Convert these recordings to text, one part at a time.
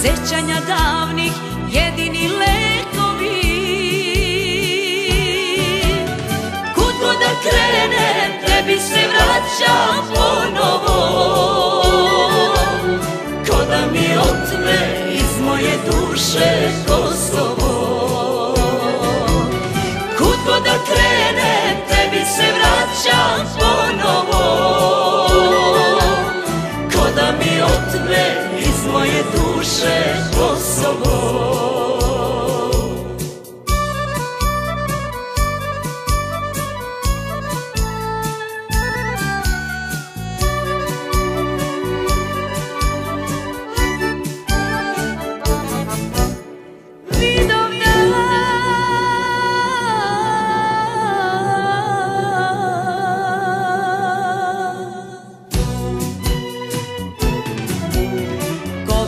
sećanja davnih jedini lekovi. Kud god da krenem, tebi se vraćam ponovo, ko da mi otme iz moje duše Kosovo. Kud god da krenem, tebi se vraćam ponovo, ko da mi otme iz moje duše Kosovo.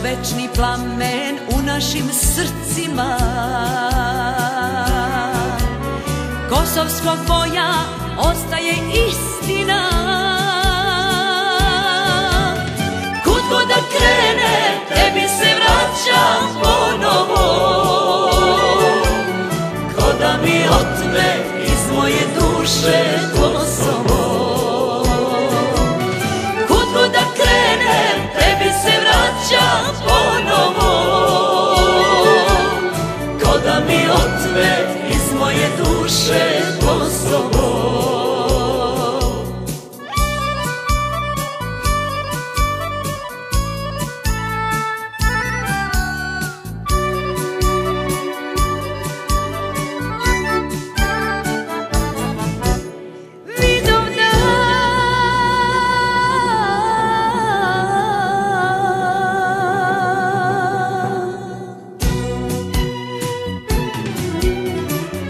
Večni plamen u našim srcima, kosovskog boja ostaje istina. Kud god da krenem, tebi se vraćam ponovo, ko da mi otme iz moje duše Kosovo. Kud god da krenem, tebi se vraćam ponovo, ko da mi otme iz moje duše Kosovo.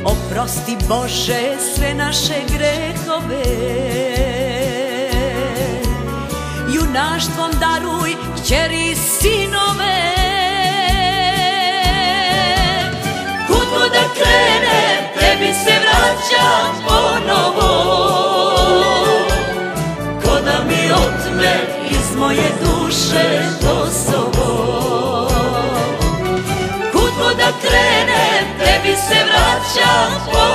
Oprosti Bože sve naše grehove, junaštvom daruj kćeri i sinove. Kud god da krenem, tebi se vraćam ponovo, ko da mi otme iz moje duše Kosovo. Kud god da krenem, tebi se vraćam ponovo,